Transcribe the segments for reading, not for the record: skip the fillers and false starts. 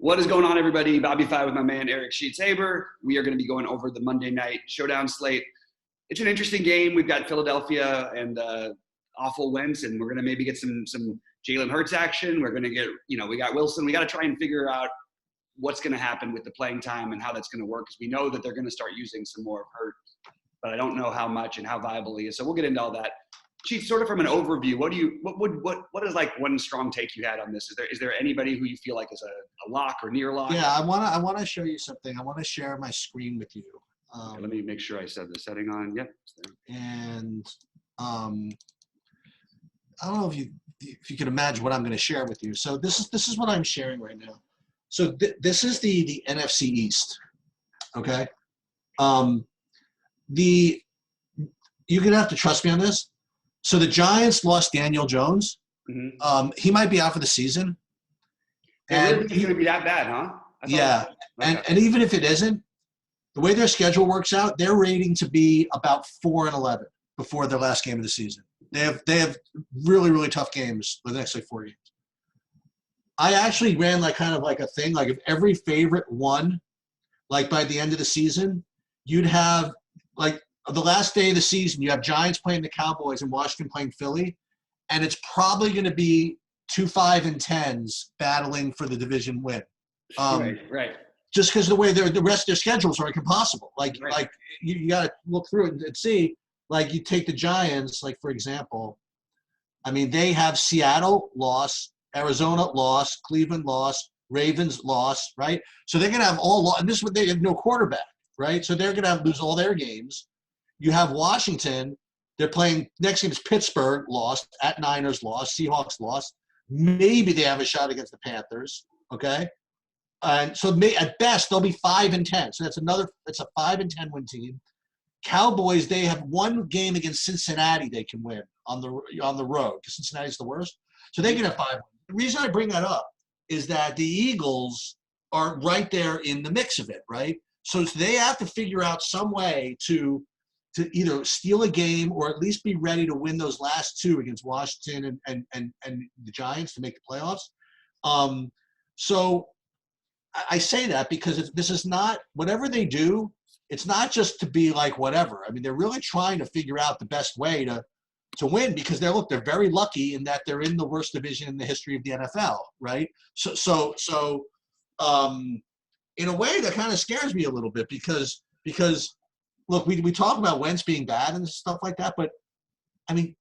What is going on, everybody? BobbyFi with my man Eric Sheets-Haber. We are going to be going over the Monday night showdown slate. It's an interesting game. We've got Philadelphia and awful Wentz, and we're going to maybe get some Jalen Hurts action. We're going to get, we got Wilson. We got to try and figure out what's going to happen with the playing time and how that's going to work, because we know that they're going to start using some more of Hurts, but I don't know how much and how viable he is. So we'll get into all that. Chief, sort of from an overview, what is like one strong take you had on this? Is there anybody who you feel like is a lock or near lock? Yeah, I wanna show you something. I want to share my screen with you. Okay, let me make sure I set the setting on. Yep. And I don't know if you can imagine what I'm going to share with you. So this is what I'm sharing right now. So this is the NFC East. Okay. You're gonna have to trust me on this. So the Giants lost Daniel Jones. Mm-hmm. He might be out for the season. And it's going to be that bad, huh? Yeah. Okay. And even if it isn't, the way their schedule works out, they're rating to be about 4-11 before their last game of the season. They have really, really tough games the next 4 games. I actually ran kind of a thing, like if every favorite won, like by the end of the season, you'd have the last day of the season, you have Giants playing the Cowboys and Washington playing Philly, and it's probably going to be 2 5-10s battling for the division win. Right. Just because the way the rest of their schedules are impossible. You got to look through it and see. You take the Giants, for example. I mean, they have Seattle loss, Arizona loss, Cleveland loss, Ravens loss, right? So they're going to have and this is what they have no quarterback, right? So they're going to lose all their games. You have Washington. They're playing – next game is Pittsburgh, lost. At Niners, lost. Seahawks, lost. Maybe they have a shot against the Panthers, okay? And so at best, they'll be 5-10. So it's a 5-10 win team. Cowboys, they have one game against Cincinnati they can win on the road, because Cincinnati's the worst. So they can have 5 wins. The reason I bring that up is that the Eagles are right there in the mix of it, right? So they have to figure out some way to either steal a game or at least be ready to win those last 2 against Washington and the Giants to make the playoffs. So I say that because this is not – whatever they do, it's not just to be whatever. I mean, they're really trying to figure out the best way to win, because they're very lucky in that they're in the worst division in the history of the NFL, right? So in a way that kind of scares me a little bit because look, we talk about Wentz being bad and stuff like that, but I mean,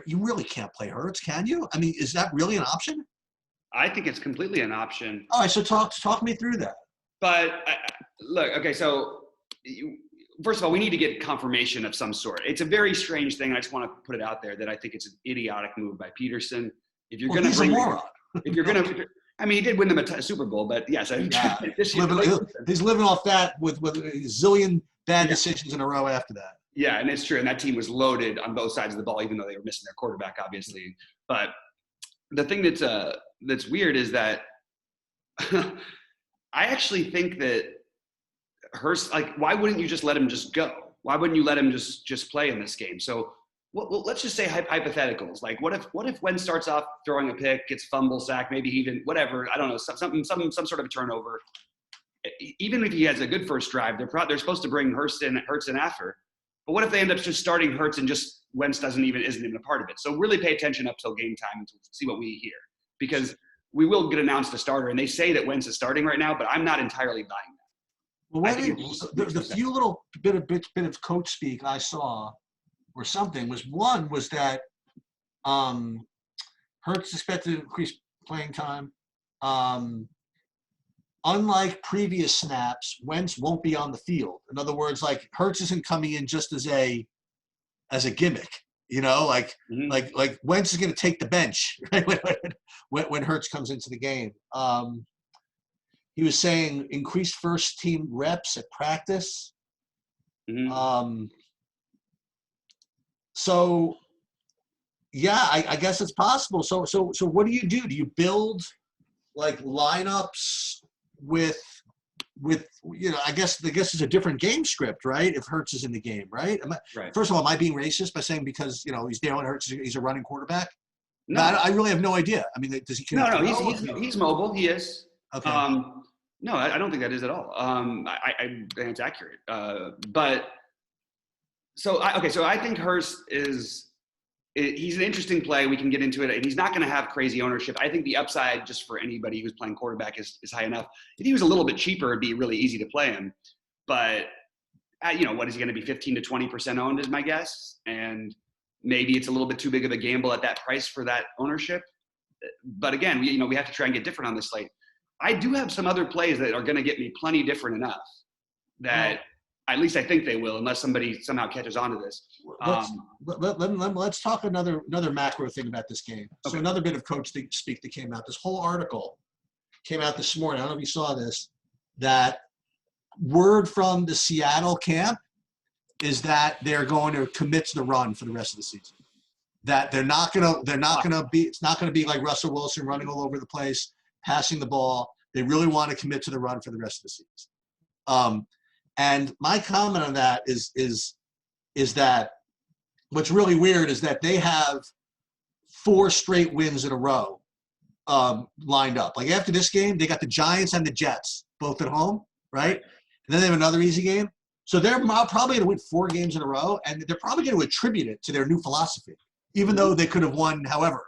you really can't play Hurts, can you? I mean, is that really an option? I think it's completely an option. All right, so talk me through that. But look, okay, so first of all, we need to get confirmation of some sort. It's a very strange thing. I just want to put it out there that I think it's an idiotic move by Peterson. If you're going to bring, if you're going to, I mean, he did win them a Super Bowl, but yes, he's living off that with a zillion bad decisions in a row after that. Yeah, and it's true. And that team was loaded on both sides of the ball, even though they were missing their quarterback, obviously. But the thing that's weird is that I actually think that Hurst, why wouldn't you just let him just go? Why wouldn't you let him just play in this game? So well, let's just say hypotheticals. What if Wentz starts off throwing a pick, gets fumble, sack, maybe even whatever, I don't know, some sort of a turnover. Even if he has a good first drive, they're supposed to bring Hurts in after. But what if they end up just starting Hurts and just Wentz isn't even a part of it? So really pay attention up till game time and see what we hear, because we will get announced a starter, and they say that Wentz is starting right now, but I'm not entirely buying that. Well, the few little bit of coach speak I saw or something was that Hurts expected to increase playing time. Unlike previous snaps, Wentz won't be on the field. In other words, Hurts isn't coming in just as a gimmick, like Wentz is going to take the bench right? when Hurts comes into the game. He was saying increased first team reps at practice. Mm-hmm. So yeah, I guess it's possible. So what do? Do you build lineups with I guess it's a different game script, right? If Hurts is in the game, right? Right. First of all, am I being racist by saying because he's Jalen Hurts, he's a running quarterback? No, I really have no idea. I mean, does he? No, he's mobile. He is. Okay. No, I don't think that is at all. I think it's accurate. But so I think Hurst he's an interesting play. We can get into it. And he's not going to have crazy ownership. I think the upside, just for anybody who's playing quarterback, is high enough. If he was a little bit cheaper, it'd be really easy to play him. But what is he going to be? 15 to 20% owned is my guess, and maybe it's a little bit too big of a gamble at that price for that ownership. But again, we have to try and get different on this slate. I do have some other plays that are going to get me plenty different enough that. At least I think they will, unless somebody somehow catches on to this. Let's talk another macro thing about this game. Okay. So another bit of coach speak that came out. This whole article came out this morning. I don't know if you saw this. That word from the Seattle camp is that they're going to commit to the run for the rest of the season. That they're not gonna be. It's not gonna be like Russell Wilson running all over the place, passing the ball. They really want to commit to the run for the rest of the season. And my comment on that is that what's really weird is that they have 4 straight wins in a row lined up. Like after this game, they got the Giants and the Jets both at home, right? And then they have another easy game. So they're probably going to win 4 games in a row, and they're probably going to attribute it to their new philosophy, even though they could have won however.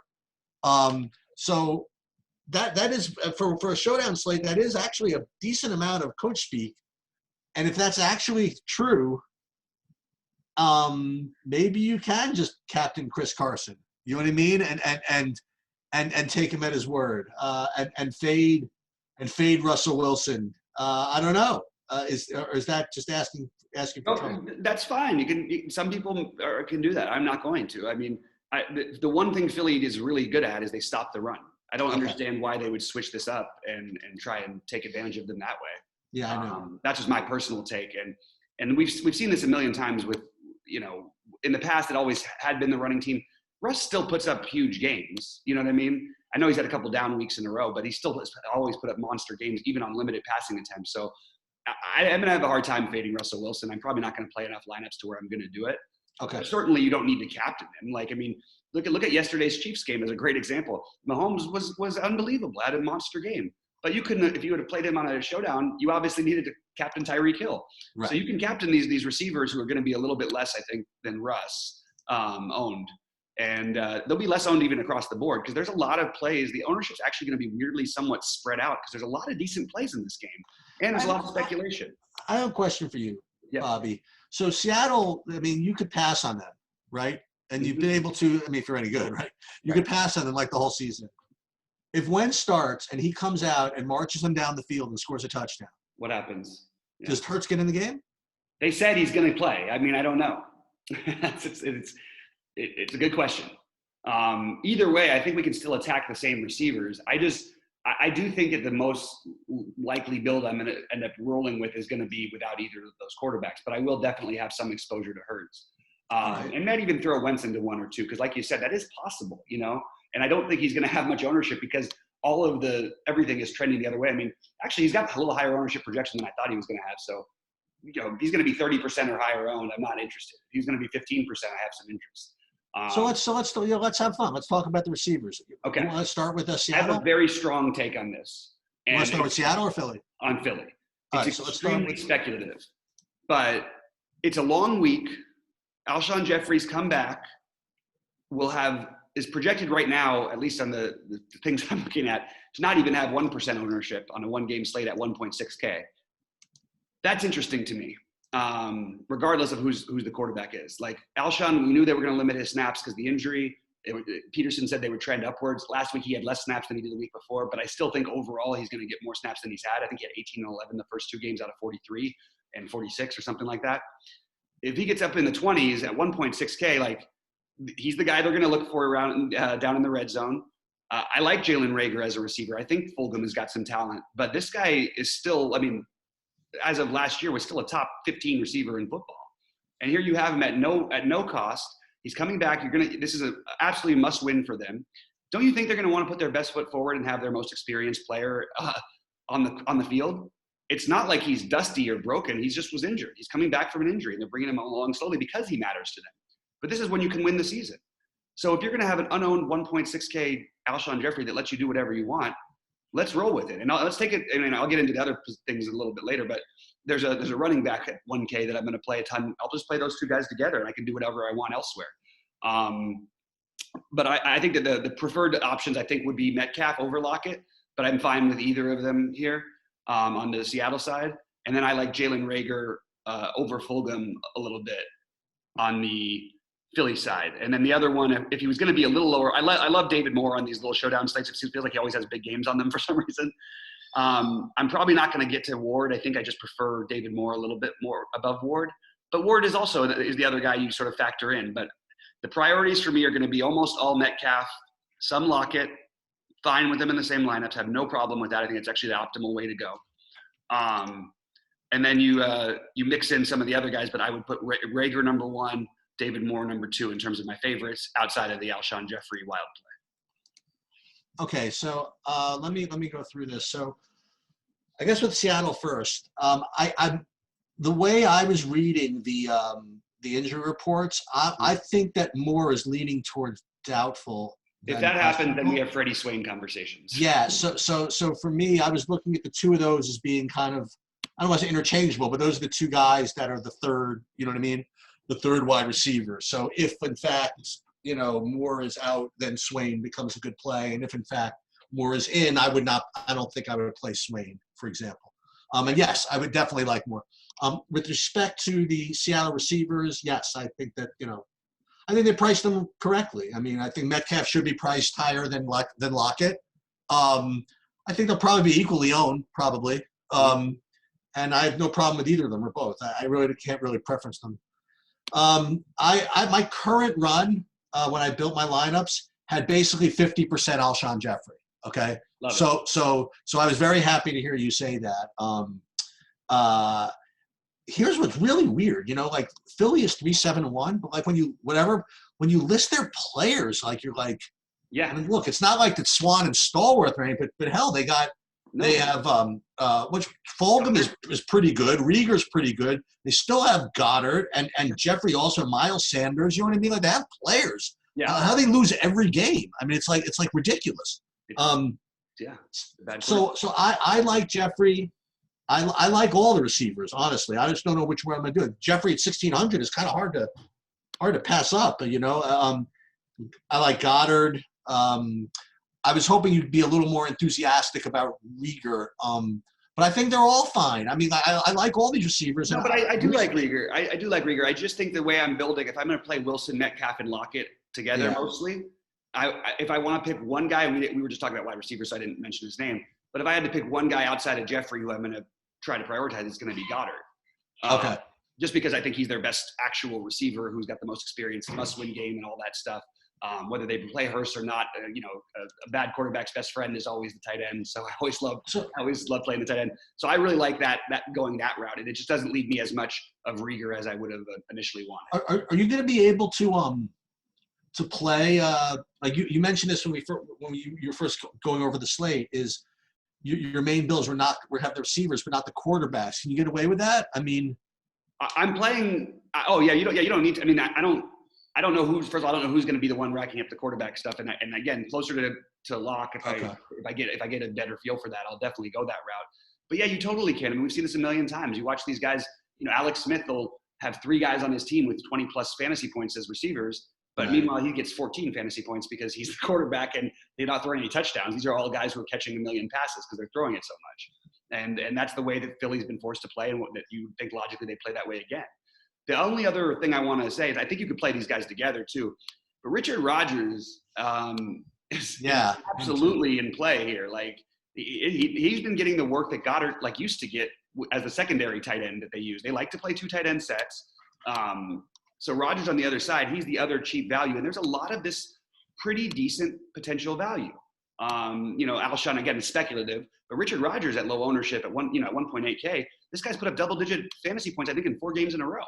So that is for a showdown slate. That is actually a decent amount of coach speak. And if that's actually true, maybe you can just captain Chris Carson. You know what I mean? And take him at his word. And fade Russell Wilson. I don't know. Is that just asking for trouble? That's fine. Some people can do that. I'm not going to. I mean, the one thing Philly is really good at is they stop the run. I don't understand why they would switch this up and try and take advantage of them that way. Yeah, I know. That's just my personal take, and we've seen this a million times with in the past it always had been the running team. Russ still puts up huge games. You know what I mean? I know he's had a couple down weeks in a row, but he still has always put up monster games, even on limited passing attempts. So I'm gonna have a hard time fading Russell Wilson. I'm probably not gonna play enough lineups to where I'm gonna do it. Okay. But certainly, you don't need to captain him. Look at yesterday's Chiefs game as a great example. Mahomes was unbelievable, had a monster game. But you couldn't, if you would have played him on a showdown, you obviously needed to captain Tyreek Hill. Right. So you can captain these receivers who are going to be a little bit less, I think, than Russ owned. And they'll be less owned even across the board because there's a lot of plays. The ownership's actually going to be weirdly somewhat spread out because there's a lot of decent plays in this game. And there's a lot of speculation. I have a question for you, Bobby. So Seattle, I mean, you could pass on them, right? And you've been able to, I mean, if you're any good, right? You could pass on them like the whole season. If Wentz starts and he comes out and marches them down the field and scores a touchdown, what happens? Yeah. Does Hurts get in the game? They said he's going to play. I mean, I don't know. it's a good question. Either way, I think we can still attack the same receivers. I do think that the most likely build I'm going to end up rolling with is going to be without either of those quarterbacks, but I will definitely have some exposure to Hurts. And might even throw Wentz into one or two because, like you said, that is possible, And I don't think he's going to have much ownership because all of everything is trending the other way. I mean, actually, he's got a little higher ownership projection than I thought he was going to have. So, he's going to be 30% or higher owned. I'm not interested. If he's going to be 15%, I have some interest. Let's have fun. Let's talk about the receivers. Okay. Let's start with Seattle. I have a very strong take on this. You want to start with Seattle or Philly? On Philly. All it's right, extremely speculative, but it's a long week. Alshon Jeffrey's comeback is projected right now, at least on the things I'm looking at, to not even have 1% ownership on a one-game slate at 1.6K. That's interesting to me, regardless of who's the quarterback is. Like Alshon, we knew they were going to limit his snaps because the injury. Peterson said they would trend upwards. Last week he had less snaps than he did the week before, but I still think overall he's going to get more snaps than he's had. I think he had 18 and 11 the first 2 games out of 43 and 46 or something like that. If he gets up in the 20s at 1.6K, like he's the guy they're going to look for around down in the red zone. I like Jalen Reagor as a receiver. I think Fulgham has got some talent, but this guy is still, I mean, as of last year, was still a top 15 receiver in football. And here you have him at no cost. He's coming back. This is an absolutely must win for them. Don't you think they're going to want to put their best foot forward and have their most experienced player on the field? It's not like he's dusty or broken. He just was injured. He's coming back from an injury, and they're bringing him along slowly because he matters to them. But this is when you can win the season. So if you're going to have an unowned 1.6K Alshon Jeffrey that lets you do whatever you want, let's roll with it. And let's take it. I mean, I'll get into the other things a little bit later, but there's a running back at 1K that I'm going to play a ton. I'll just play those two guys together and I can do whatever I want elsewhere. But I think that the preferred options, I think, would be Metcalf over Lockett, but I'm fine with either of them here on the Seattle side. And then I like Jalen Reagor over Fulgham a little bit on the Philly side. And then the other one, if he was going to be a little lower, I love David Moore on these little showdown slates. It feels like he always has big games on them for some reason. I'm probably not going to get to Ward. I think I just prefer David Moore a little bit more above Ward. But Ward is the other guy you sort of factor in. But the priorities for me are going to be almost all Metcalf, some Lockett, fine with them in the same lineups, have no problem with that. I think it's actually the optimal way to go. And then you mix in some of the other guys, but I would put Reagor number 1, David Moore number 2 in terms of my favorites outside of the Alshon Jeffrey wild play. Okay, so let me go through this. So I guess with Seattle first, the way I was reading the injury reports, I think that Moore is leaning towards doubtful. If that happened, then we have Freddie Swain conversations. Yeah. So for me, I was looking at the two of those as being kind of, I don't want to say interchangeable, but those are the two guys that are the third, you know what I mean? The third wide receiver. So if in fact, Moore is out, then Swain becomes a good play. And if in fact Moore is in, I don't think I would play Swain, for example. And yes, I would definitely like Moore. With respect to the Seattle receivers, yes, I think that, I think they priced them correctly. I mean, I think Metcalf should be priced higher than Lockett. I think they'll probably be equally owned, probably. And I have no problem with either of them or both. I really can't really preference them. My current run, when I built my lineups, had basically 50% Alshon Jeffrey. Okay. So I was very happy to hear you say that. Here's what's really weird, like Philly is 3-7-1, but like when you list their players, like you're like, yeah, I mean, look, it's not like it's Swan and Stallworth or anything, but hell, they have which Fulgham is pretty good, Reagor's pretty good. They still have Goddard and Jeffrey, also Miles Sanders. You know what I mean? Like they have players. Yeah. How they lose every game? I mean, it's like ridiculous. Yeah. So I like Jeffrey. I like all the receivers, honestly. I just don't know which one I'm going to do. Jeffrey at 1,600 is kind of hard to pass up. But, I like Goddard. I was hoping you'd be a little more enthusiastic about Reagor. But I think they're all fine. I mean, I like all these receivers. No, but I do like Reagor. I do like Reagor. I just think the way I'm building, if I'm going to play Wilson, Metcalf, and Lockett together mostly, if I want to pick one guy, we were just talking about wide receiver, so I didn't mention his name. But if I had to pick one guy outside of Jeffrey who I'm going to try to prioritize, it's going to be Goddard. Okay. Just because I think he's their best actual receiver who's got the most experience, must-win game, and all that stuff. Whether they play Hurst or not, a bad quarterback's best friend is always the tight end. So I always love playing the tight end. So I really like that going that route, and it just doesn't leave me as much of Reagor as I would have initially wanted. Are you going to be able to play? Like you mentioned this when you're first going over the slate, is your main builds were have the receivers but not the quarterbacks. Can you get away with that? I mean, I'm playing. Oh yeah, you don't need to. I mean, I don't know who's. First of all, I don't know who's going to be the one racking up the quarterback stuff. And again, closer to lock. If I get a better feel for that, I'll definitely go that route. But yeah, you totally can. I mean, we've seen this a million times. You watch these guys. Alex Smith will have 3 guys on his team with 20 plus fantasy points as receivers. But meanwhile, he gets 14 fantasy points because he's the quarterback and they're not throwing any touchdowns. These are all guys who are catching a million passes because they're throwing it so much. And that's the way that Philly's been forced to play, and that you think logically they play that way again. The only other thing I want to say is I think you could play these guys together too. But Richard Rodgers is absolutely in play here. Like he's been getting the work that Goddard used to get as the secondary tight end that they use. They like to play 2 tight end sets. So Rodgers on the other side, he's the other cheap value. And there's a lot of this pretty decent potential value. Alshon, again, is speculative, but Richard Rodgers at low ownership at 1.8K, this guy's put up double-digit fantasy points, I think, in 4 games in a row,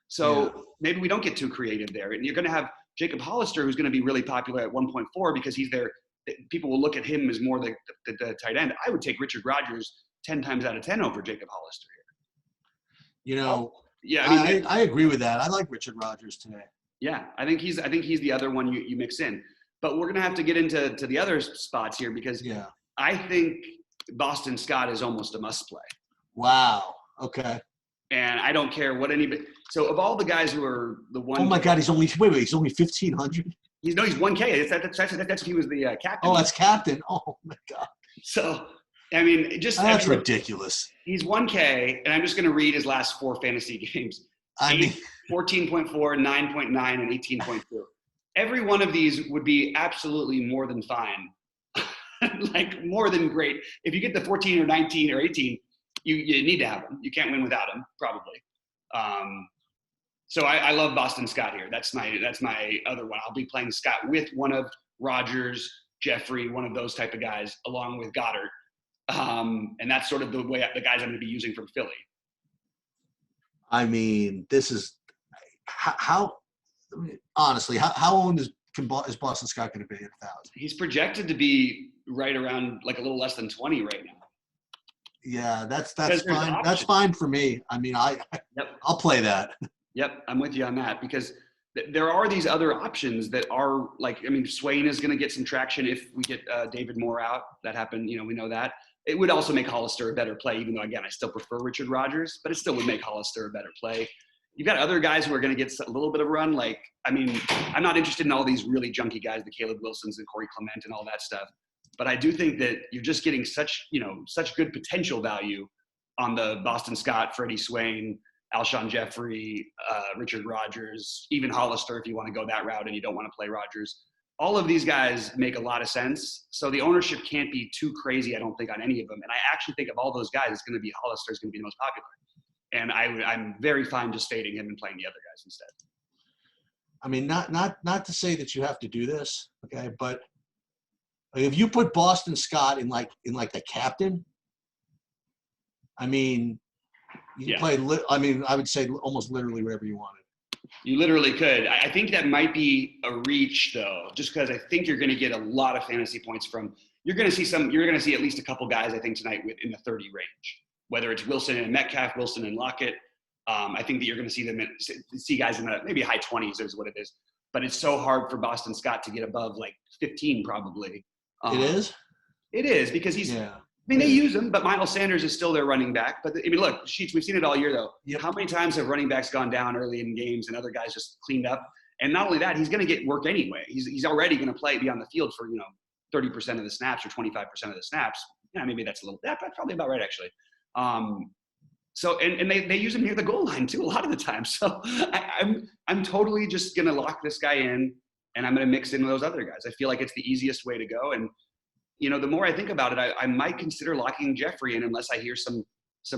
So maybe we don't get too creative there. And you're going to have Jacob Hollister, who's going to be really popular at 1.4 because he's there. People will look at him as more the tight end. I would take Richard Rodgers 10 times out of 10 over Jacob Hollister here. Yeah, I mean, I agree with that. I like Richard Rodgers today. Yeah, I think he's the other one you mix in. But we're going to have to get into the other spots here because I think Boston Scott is almost a must play. Wow. Okay. And I don't care what anybody. So of all the guys who are the one. Oh my God, he's only 1,500. He's 1K. That's he was the captain. Oh, that's captain. Oh my God. So I mean, that's ridiculous. He's 1K, and I'm just going to read his last 4 fantasy games. 14.4, 9.9, and 18.2. Every one of these would be absolutely more than fine, like more than great. If you get the 14 or 19 or 18, you need to have him. You can't win without him, probably. So I love Boston Scott here. That's my other one. I'll be playing Scott with one of Rogers, Jeffrey, one of those type of guys, along with Goddard. And that's sort of the guys I'm going to be using from Philly. I mean, this is honestly, how owned is Boston Scott going to be at 1,000? He's projected to be right around like a little less than 20 right now. Yeah, that's fine. That's fine for me. I mean, I'll play that. Yep, I'm with you on that because there are these other options that are like, I mean, Swain is going to get some traction if we get David Moore out. That happened, we know that. It would also make Hollister a better play, even though, again, I still prefer Richard Rodgers, but it still would make Hollister a better play. You've got other guys who are going to get a little bit of run. Like, I mean, I'm not interested in all these really junky guys, the Caleb Wilsons and Corey Clement and all that stuff. But I do think that you're just getting such good potential value on the Boston Scott, Freddie Swain, Alshon Jeffrey, Richard Rodgers, even Hollister if you want to go that route and you don't want to play Rodgers. All of these guys make a lot of sense. So the ownership can't be too crazy, I don't think, on any of them. And I actually think of all those guys, Hollister is going to be the most popular. And I'm very fine just fading him and playing the other guys instead. I mean, not to say that you have to do this, okay, but if you put Boston Scott in the captain, I mean, you play. I mean, I would say almost literally whatever you wanted. You literally could. I think that might be a reach, though, just because I think you're going to get a lot of fantasy points from. You're going to see at least a couple guys, I think, tonight in the 30 range. Whether it's Wilson and Metcalf, Wilson and Lockett, I think that you're going to see guys in the maybe high 20s is what it is. But it's so hard for Boston Scott to get above like 15 probably. It is? It is because he's I mean, they use him, but Miles Sanders is still their running back. But, I mean, look, Sheets, we've seen it all year, though. Yep. How many times have running backs gone down early in games and other guys just cleaned up? And not only that, he's going to get work anyway. He's already going to be on the field for, 30% of the snaps or 25% of the snaps. Yeah, maybe that's probably about right, actually. So they use him near the goal line, too, a lot of the time. So I'm totally just going to lock this guy in, and I'm going to mix in those other guys. I feel like it's the easiest way to go. And the more I think about it, I might consider locking Jeffrey in unless I hear some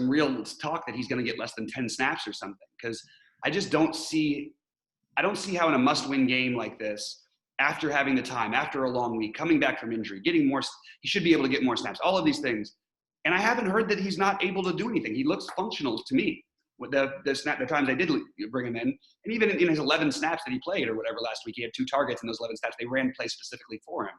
real talk that he's going to get less than 10 snaps or something. Because I just don't see how in a must-win game like this, after having the time, after a long week, coming back from injury, getting more, he should be able to get more snaps, all of these things. And I haven't heard that he's not able to do anything. He looks functional to me. With the times I did bring him in, and even in his 11 snaps that he played or whatever last week, he had 2 targets in those 11 snaps. They ran plays specifically for him.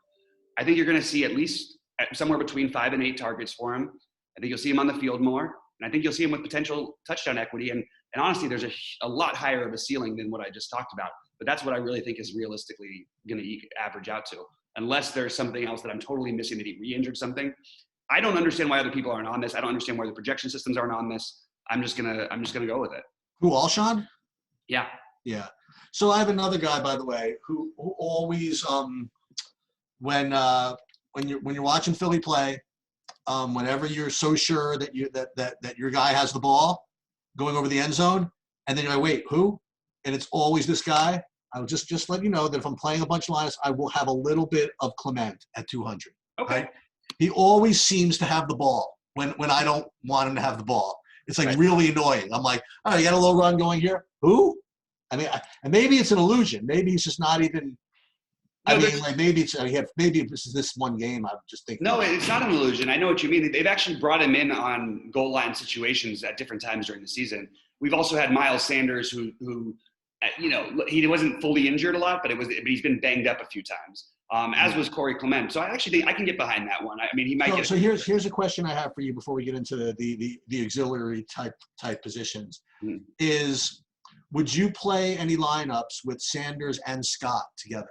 I think you're going to see at least somewhere between 5 and 8 targets for him. I think you'll see him on the field more, and I think you'll see him with potential touchdown equity. And honestly, there's a lot higher of a ceiling than what I just talked about. But that's what I really think is realistically going to average out to, unless there's something else that I'm totally missing, that he re-injured something. I don't understand why other people aren't on this. I don't understand why the projection systems aren't on this. I'm just gonna go with it. Who, Alshon? Yeah. Yeah. So I have another guy, by the way, who always when you're watching Philly play, whenever you're so sure that your guy has the ball going over the end zone, and then you're like, wait, who? And it's always this guy. I will just let you know that if I'm playing a bunch of lines, I will have a little bit of Clement at 200. Okay. Right? He always seems to have the ball when I don't want him to have the ball. It's like really annoying. I'm like, all right, you got a little run going here. Who? I mean, and maybe it's an illusion. Maybe he's just not even. Maybe this is this one game. I'm just thinking. No, it's not an illusion. I know what you mean. They've actually brought him in on goal line situations at different times during the season. We've also had Miles Sanders, who he wasn't fully injured a lot, but he's been banged up a few times. As was Corey Clement. So I actually think I can get behind that one. I mean, he might So here's a question I have for you before we get into the auxiliary type positions. Mm-hmm. Is would you play any lineups with Sanders and Scott together?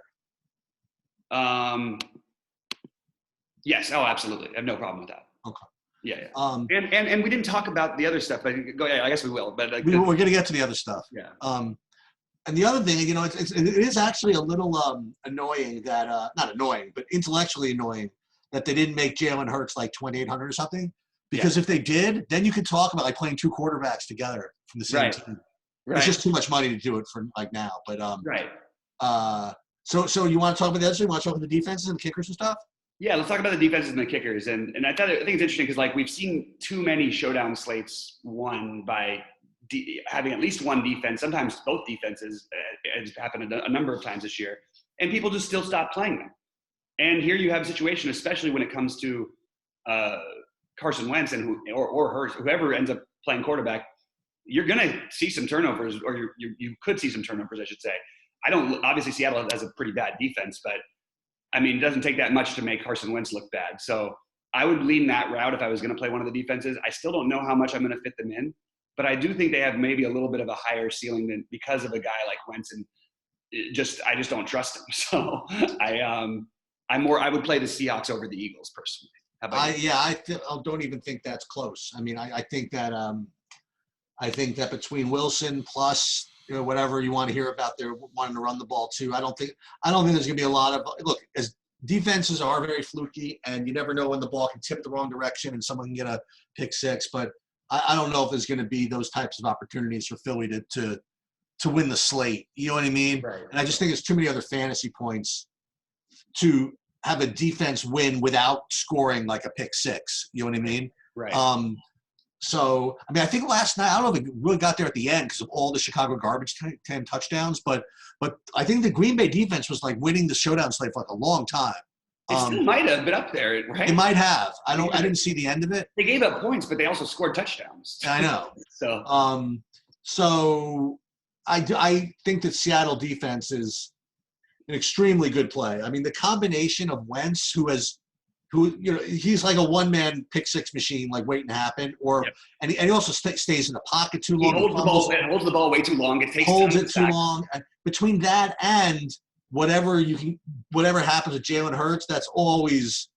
Yes. Oh, absolutely. I have no problem with that. Okay. Yeah. And we didn't talk about the other stuff, but go. Yeah, I guess we will. But like, we're going to get to the other stuff. Yeah. And the other thing, it is actually a little annoying that not annoying, but intellectually annoying that they didn't make Jalen Hurts like 2,800 or something. Because if they did, then you could talk about like playing two quarterbacks together from the same team. Right. It's just too much money to do it for like now. But so you want to talk about the other thing? You want to talk about the defenses and the kickers and stuff? Yeah, let's talk about the defenses and the kickers. And I think it's interesting because like we've seen too many showdown slates won by having at least one defense, sometimes both defenses. It's happened a number of times this year, and people just still stop playing them. And here you have a situation, especially when it comes to Carson Wentz and or Hurts, whoever ends up playing quarterback, you're going to see some turnovers, or you could see some turnovers, I should say. Obviously Seattle has a pretty bad defense, but I mean, it doesn't take that much to make Carson Wentz look bad. So I would lean that route if I was going to play one of the defenses. I still don't know how much I'm going to fit them in, but I do think they have maybe a little bit of a higher ceiling than because of a guy like Wentz, and I just don't trust him. So I would play the Seahawks over the Eagles personally. How about you? I don't even think that's close. I mean, I think that between Wilson plus whatever you want to hear about their wanting to run the ball too, I don't think there's going to be a lot of look. As defenses are very fluky, and you never know when the ball can tip the wrong direction and someone can get a pick six. But I don't know if there's going to be those types of opportunities for Philly to win the slate. You know what I mean? Right. And I just think there's too many other fantasy points to have a defense win without scoring like a pick six. You know what I mean? Right. So, I mean, I think last night, I don't know if it really got there at the end because of all the Chicago garbage time touchdowns, but I think the Green Bay defense was like winning the showdown slate for like a long time. It still might have been up there, right? It might have. I didn't see the end of it. They gave up points, but they also scored touchdowns. I know. So I think that Seattle defense is an extremely good play. I mean, the combination of Wentz, who he's like a one-man pick six machine, like waiting to happen, and he also stays in the pocket too long. He holds the ball way too long. It takes holds it too long. And between that and whatever happens with Jalen Hurts, that's always,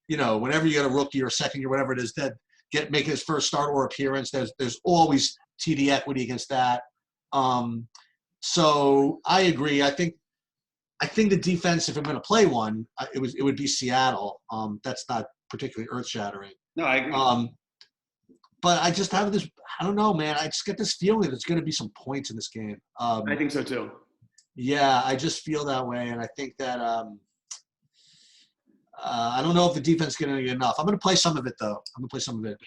whenever you get a rookie or second year, whatever it is, that making his first start or appearance, there's always TD equity against that. So I agree. I think the defense, if I'm going to play one, it would be Seattle. That's not particularly earth-shattering. No, I agree. But I just have this. I don't know, man. I just get this feeling that there's going to be some points in this game. I think so too. Yeah, I just feel that way, and I think that I don't know if the defense is going to get enough. I'm going to play some of it though. I'm going to play some of it. Are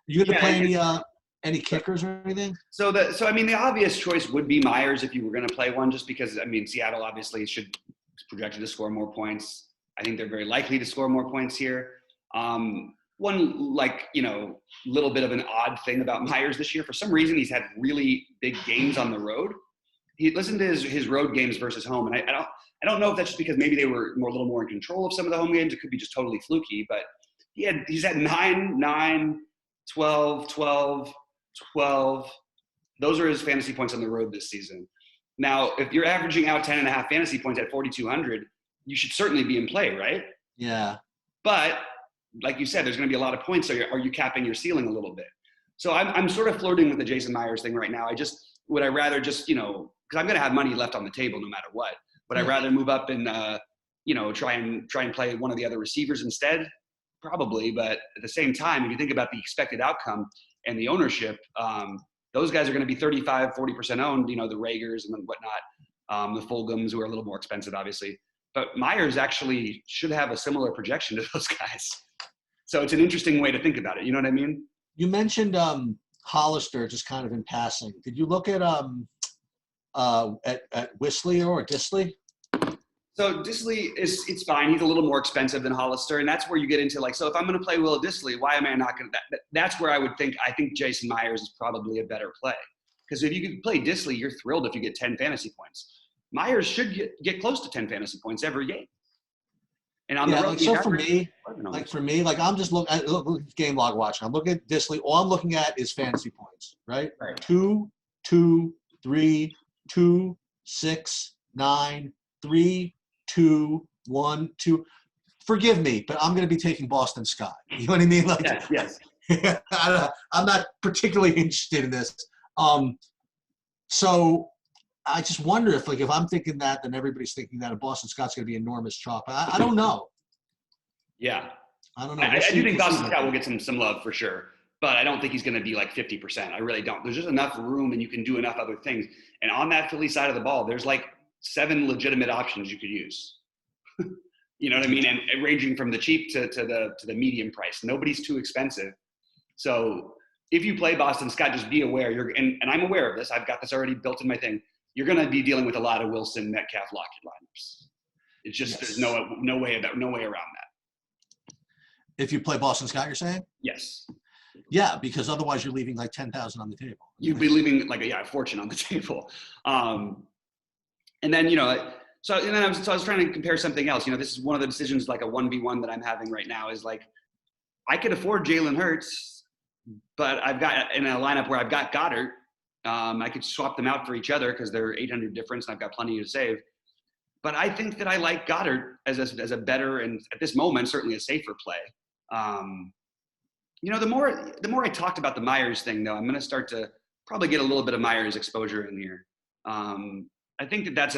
you going to play any kickers or anything? So I mean, the obvious choice would be Myers if you were going to play one, just because I mean, Seattle obviously should projected to score more points. I think they're very likely to score more points here. One little bit of an odd thing about Myers this year, for some reason he's had really big games on the road. Listen to his road games versus home, and I don't know if that's just because maybe they were a little more in control of some of the home games. It could be just totally fluky, but he's had 9, 12, 12, 12. Those are his fantasy points on the road this season. Now, if you're averaging out 10.5 fantasy points at 4,200, you should certainly be in play, right? Yeah. But like you said, there's going to be a lot of points. So are you capping your ceiling a little bit? So I'm sort of flirting with the Jason Myers thing right now. Would I rather just, because I'm going to have money left on the table no matter what. Would I rather move up and, try and play one of the other receivers instead? Probably. But at the same time, if you think about the expected outcome and the ownership, those guys are going to be 35, 40% owned, the Ragers and whatnot, the Fulghams, who are a little more expensive, obviously. But Myers actually should have a similar projection to those guys. So it's an interesting way to think about it. You know what I mean? You mentioned Hollister just kind of in passing. Did you look at Whistler or Disley? So Disley it's fine. He's a little more expensive than Hollister, and that's where you get into so if I'm going to play Will Disley, why am I not going to? That's where I think Jason Myers is probably a better play, because if you can play Disley, you're thrilled if you get 10 fantasy points. Myers should get close to 10 fantasy points every game. And on the road, so for me, I'm just looking at game log watching. I'm looking at Disley. All I'm looking at is fantasy points, right? 2, 2, 3, 2, 6, 9, 3, 2, 1, 2. Forgive me, but I'm going to be taking Boston Scott. You know what I mean? Like, Yes. I'm not particularly interested in this. So I just wonder if I'm thinking that, then everybody's thinking that, and Boston Scott's going to be enormous chalk. I don't know. Yeah. I don't know. I do think Boston Scott will get some love for sure, but I don't think he's going to be like 50%. I really don't. There's just enough room, and you can do enough other things. And on that Philly side of the ball, there's like 7 legitimate options you could use. You know what I mean? And ranging from the cheap to the medium price. Nobody's too expensive. So if you play Boston Scott, just be aware. And I'm aware of this. I've got this already built in my thing. You're going to be dealing with a lot of Wilson, Metcalf, Lockett lineups. It's just there's no way around that. If you play Boston Scott, you're saying? Yes. Yeah, because otherwise you're leaving like 10,000 on the table. You'd be leaving like a fortune on the table. And then So I was trying to compare something else. This is one of the decisions, like a 1v1 that I'm having right now, is like, I could afford Jalen Hurts, but I've got in a lineup where I've got Goddard. I could swap them out for each other because they're 800 difference and I've got plenty to save. But I think that I like Goddard as a better, and at this moment, certainly a safer play. The more I talked about the Myers thing, though, I'm going to start to probably get a little bit of Myers exposure in here. I think that's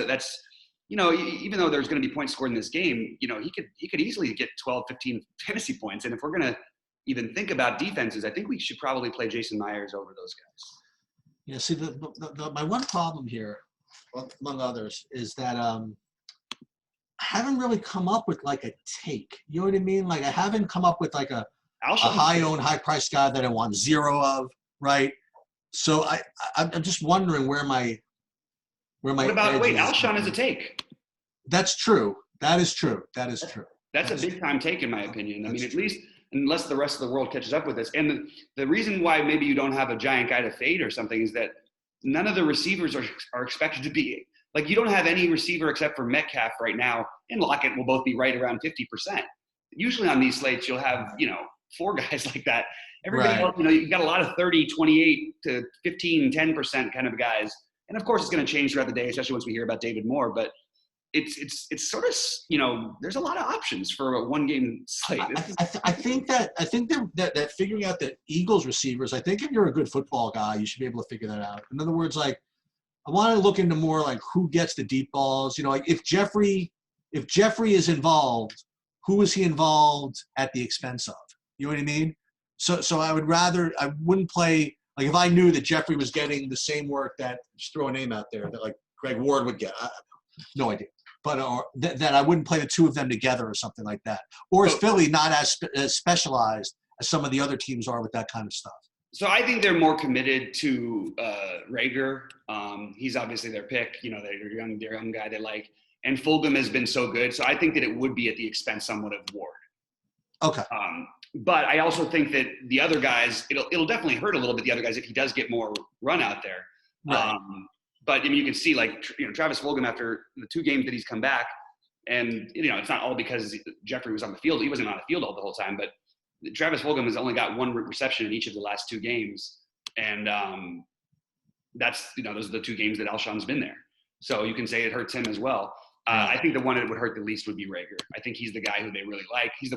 even though there's going to be points scored in this game, he could easily get 12, 15 fantasy points. And if we're going to even think about defenses, I think we should probably play Jason Myers over those guys. Yeah, see, my one problem here, among others, is that I haven't really come up with like a take. You know what I mean? Like, I haven't come up with like a high-owned, high-priced guy that I want 0 of, right? So I'm just wondering where my Alshon is a take. That's true. That is true. That's a big-time take, in my opinion. I mean, at least unless the rest of the world catches up with us. And the reason why maybe you don't have a giant guy to fade or something is that none of the receivers are expected to be – like, you don't have any receiver except for Metcalf right now, and Lockett will both be right around 50%. Usually on these slates, you'll have, 4 guys like that. Everybody else, you've got a lot of 30, 28 to 15, 10% kind of guys. And of course, it's going to change throughout the day, especially once we hear about David Moore. But it's sort of, there's a lot of options for a 1-game slate. I think that figuring out the Eagles receivers, I think if you're a good football guy, you should be able to figure that out. In other words, like, I want to look into more like who gets the deep balls. Like if Jeffrey is involved, who is he involved at the expense of? You know what I mean? So I wouldn't play. Like, if I knew that Jeffrey was getting the same work that, just throw a name out there, that like Greg Ward would get, no idea. But that I wouldn't play the 2 of them together or something like that. Or is Philly not as specialized as some of the other teams are with that kind of stuff? So I think they're more committed to Rager. He's obviously their pick. They're young guy they like. And Fulgham has been so good. So I think that it would be at the expense somewhat of Ward. Okay. But I also think that the other guys, it'll definitely hurt a little bit, the other guys, if he does get more run out there. Right. But I mean, you can see like, Travis Fulgham after the 2 games that he's come back, and it's not all because Jeffrey was on the field. He wasn't on the field all the whole time, but Travis Fulgham has only got 1 reception in each of the last 2 games. And that's, those are the 2 games that Alshon's been there. So you can say it hurts him as well. I think the one that would hurt the least would be Rager. I think he's the guy who they really like. He's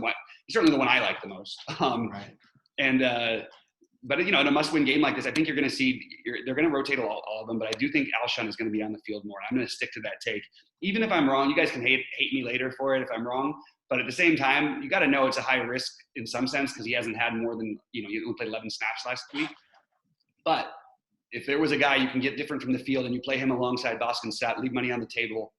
certainly the one I like the most. Right. And but in a must-win game like this, I think you're going to see they're going to rotate all of them. But I do think Alshon is going to be on the field more. I'm going to stick to that take, even if I'm wrong. You guys can hate me later for it if I'm wrong. But at the same time, you got to know it's a high risk in some sense because he hasn't had more than he only played 11 snaps last week. But if there was a guy you can get different from the field and you play him alongside Boston Scott, leave money on the table.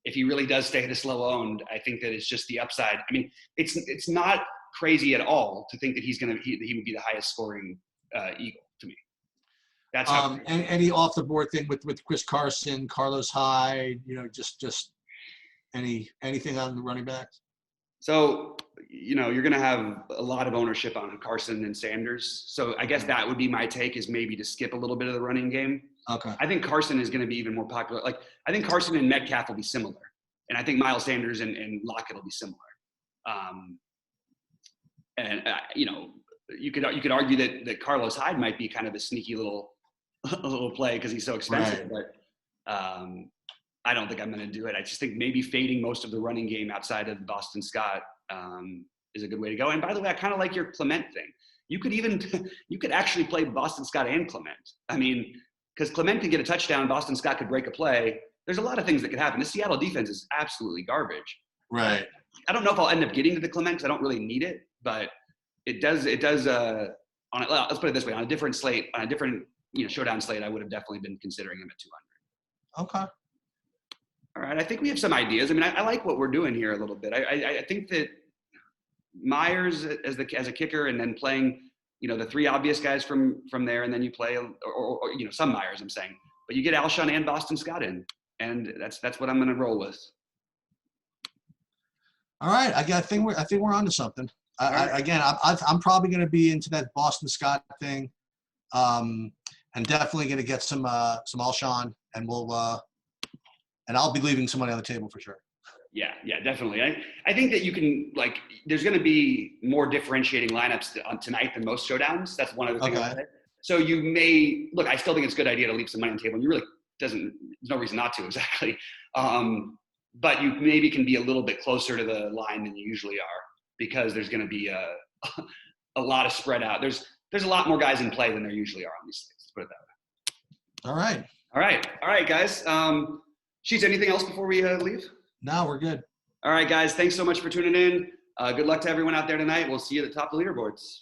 If he really does stay this low owned, I think that it's just the upside. I mean, it's not crazy at all to think that he would be the highest scoring Eagle to me. That's how. And any off the board thing with Chris Carson, Carlos Hyde, just anything on the running backs. So you're going to have a lot of ownership on Carson and Sanders. So I guess that would be my take, is maybe to skip a little bit of the running game. Okay. I think Carson is going to be even more popular. Like, I think Carson and Metcalf will be similar. And I think Miles Sanders and Lockett will be similar. You could argue that Carlos Hyde might be kind of a sneaky little play because he's so expensive. Right. But I don't think I'm going to do it. I just think maybe fading most of the running game outside of Boston Scott is a good way to go. And by the way, I kind of like your Clement thing. You could even, you could actually play Boston Scott and Clement. I mean, because Clement could get a touchdown, Boston Scott could break a play. There's a lot of things that could happen. The Seattle defense is absolutely garbage. Right. I don't know if I'll end up getting to the Clement because I don't really need it, but it does, let's put it this way, on a different slate, on a different, showdown slate, I would have definitely been considering him at 200. Okay. All right. I think we have some ideas. I mean, I like what we're doing here a little bit. I think that Myers as a kicker, and then playing, the three obvious guys from there, and then you play, or some Myers, I'm saying, but you get Alshon and Boston Scott in, and that's what I'm going to roll with. All right. I think we're onto something. I'm probably going to be into that Boston Scott thing, and definitely going to get some Alshon, and and I'll be leaving some money on the table for sure. Yeah, definitely. I think that you can, there's going to be more differentiating lineups on tonight than most showdowns. That's one of the things. Okay. So you may look. I still think it's a good idea to leave some money on the table. And you really there's no reason not to, exactly. But you maybe can be a little bit closer to the line than you usually are, because there's going to be a lot of spread out. There's a lot more guys in play than there usually are on these things. Let's put it that way. All right, guys. Sheets, anything else before we leave? No, we're good. All right, guys. Thanks so much for tuning in. Good luck to everyone out there tonight. We'll see you at the top of the leaderboards.